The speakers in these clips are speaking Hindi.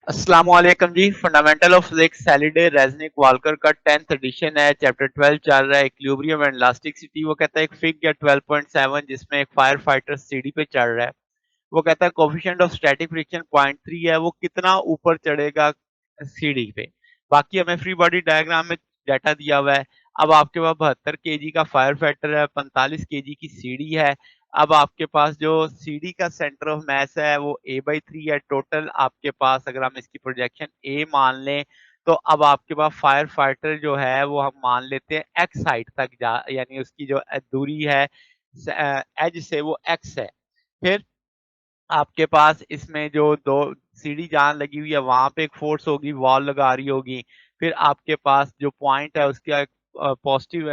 अस्सलाम वालेकुम जी। Fundamental of physics Halliday Resnick Walker का 10th एडिशन है। चैप्टर 12 चल रहा है, इक्विलिब्रियम एंड इलास्टिसिटी। वो कहता है एक फिग या 12.7 जिसमें एक फायर फाइटर सीढ़ी पे चढ़ रहा है। वो कहता है कोफिशिएंट ऑफ स्टैटिक फ्रिक्शन 0.3 है, वो कितना ऊपर चढ़ेगा सीढ़ी पे। बाकी हमें फ्री बॉडी डायग्राम में डाटा दिया हुआ है। अब आपके पास 72 kg का फायर फाइटर है, 45 kg की सीढ़ी है। अब आपके पास जो सीढ़ी का सेंटर ऑफ मास है वो a/3 है। टोटल आपके पास अगर हम इसकी प्रोजेक्शन a मान लें तो अब आपके पास फायर फाइटर जो है वो हम मान लेते हैं x हाइट तक जा, यानी उसकी जो दूरी है एज से वो x है। फिर आपके पास इसमें जो दो सीढ़ी जहां लगी हुई है वहां पे एक फोर्स होगी, वॉल लगा रही होगी। फिर आपके पास जो पॉइंट है उसका एक पॉजिटिव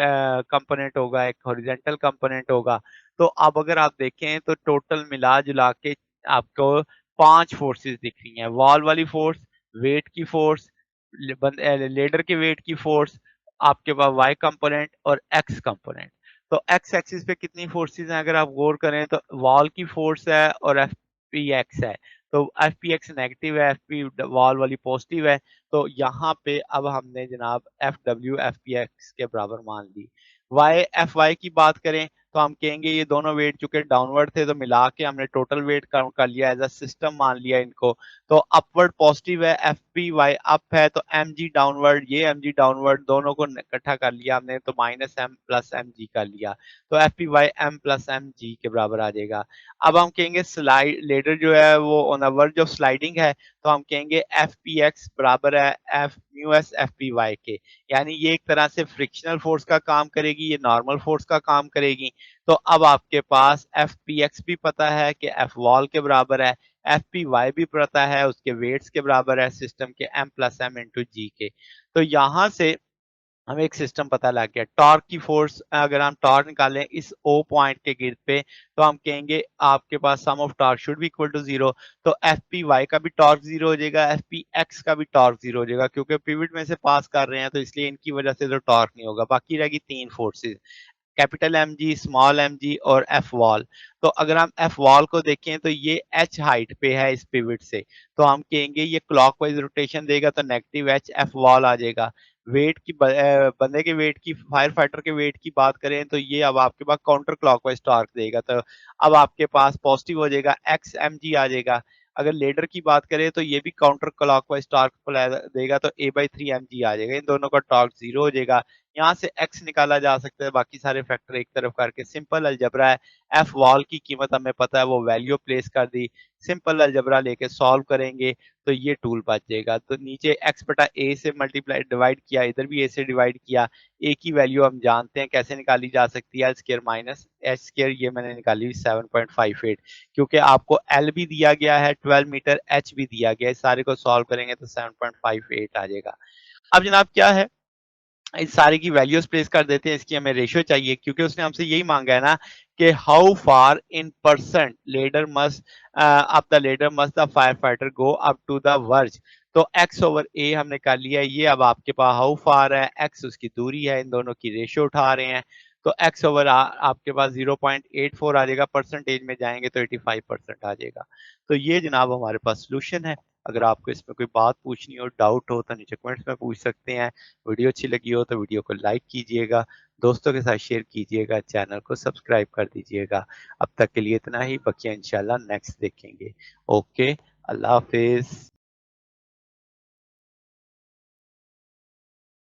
कंपोनेंट होगा, एक हॉरिजॉन्टल कंपोनेंट होगा। तो अब अगर आप देखें तो टोटल मिला जुला के आपको 5 फोर्सेस दिख रही हैं। वॉल वाली फोर्स, वेट की फोर्स, लेडर के वेट की फोर्स, आपके पास वाई कंपोनेंट और एक्स कंपोनेंट। तो एक्स एक्सिस पे कितनी फोर्सेस हैं अगर आप गौर करें तो वॉल की फोर्स है और एफ पी एक्स है। तो एफ पी एक्स नेगेटिव है, एफ पी वॉल वाली पॉजिटिव है। तो यहाँ पे अब हमने जनाब F W F P x के बराबर मान ली। वाई एफ वाई की बात करें तो हम कहेंगे ये दोनों वेट चूंकि डाउनवर्ड थे तो मिला के हमने टोटल वेट काउंट कर लिया, एज अ सिस्टम मान लिया इनको। तो अपवर्ड पॉजिटिव है, एफ पी वाई अप है तो एम जी डाउनवर्ड, ये एम जी डाउनवर्ड, दोनों को इकट्ठा कर लिया हमने तो minus M plus M G कर लिया। तो F P Y M plus M G के बराबर आ जाएगा। अब हम कहेंगे स्लाइड लेडर जो है वो on the verge of sliding है, तो हम कहेंगे एफ पी एक्स बराबर है F mu S F P Y के। यानी ये एक तरह से फ्रिक्शनल फोर्स का काम करेगी, ये नॉर्मल फोर्स का काम करेगी। तो अब आपके पास एफ पी एक्स भी पता है कि एफ वॉल के बराबर है, एफ पी वाई भी पता है उसके वेट्स के बराबर है सिस्टम के एम प्लस एम इंटू जी के। तो यहां से हमें एक सिस्टम पता लग गया। टॉर्क की फोर्स अगर हम टॉर्क निकालें इस ओ पॉइंट के गिर्द पे तो हम कहेंगे आपके पास sum of torque should be equal to zero. तो एफ पी वाई का भी टॉर्क जीरो हो जाएगा, एफ पी एक्स का भी टॉर्क जीरो हो जाएगा, क्योंकि पिवट में से पास कर रहे हैं तो इसलिए इनकी वजह से तो टॉर्क नहीं होगा। बाकी रहेगी तीन forces, capital M G, small M G और एफ वॉल। तो अगर हम एफ वॉल को देखें तो ये एच हाइट पे है इस पिवट से, तो हम कहेंगे ये क्लॉकवाइज रोटेशन देगा तो नेगेटिव एच एफ वॉल आ जाएगा। वेट की बंदे के वेट की, फायर फाइटर के वेट की बात करें तो ये अब आपके पास काउंटर क्लॉकवाइज टॉर्क देगा, तो अब आपके पास पॉजिटिव हो जाएगा, एक्स एम जी आ जाएगा। अगर लेडर की बात करें तो ये भी काउंटर क्लॉकवाइज टॉर्क देगा तो a/3 mg आ जाएगा, इन दोनों का टॉर्क जीरो हो जाएगा। यहाँ से x निकाला जा सकता है, बाकी सारे फैक्टर एक तरफ करके सिंपल अलजबरा है। एफ वॉल की कीमत हमें पता है, वो वैल्यू प्लेस कर दी, सिंपल अलजबरा लेके सॉल्व करेंगे तो ये टूल बच जाएगा। तो नीचे x बटा a से मल्टीप्लाई डिवाइड किया, इधर भी a से डिवाइड किया। a की वैल्यू हम जानते हैं कैसे निकाली जा सकती है, L square minus H square, ये मैंने निकाली 7.58, क्योंकि आपको l भी दिया गया है 12 मीटर, h भी दिया गया है, सारे को सॉल्व करेंगे तो 7.58 आ जाएगा। अब जनाब क्या है, इस सारे की वैल्यूज प्लेस कर देते हैं, इसकी हमें रेशियो चाहिए क्योंकि उसने हमसे यही मांगा है ना कि how far in percent ladder must up the ladder must the fire fighter go up to the verge. तो x ओवर a हमने कर लिया, ये अब आपके पास हाउ फार है, x उसकी दूरी है, इन दोनों की रेशियो उठा रहे हैं। तो x ओवर आपके पास 0.84 आ जाएगा, परसेंटेज में जाएंगे तो 85% आ जाएगा। तो ये जनाब हमारे पास सोल्यूशन है। अगर आपको इसमें कोई बात पूछनी हो, डाउट हो तो नीचे कमेंट्स में पूछ सकते हैं। वीडियो अच्छी लगी हो तो वीडियो को लाइक कीजिएगा, दोस्तों के साथ शेयर कीजिएगा, चैनल को सब्सक्राइब कर दीजिएगा। अब तक के लिए इतना ही, बकिया इंशाल्लाह नेक्स्ट देखेंगे। ओके, अल्लाह हाफिज।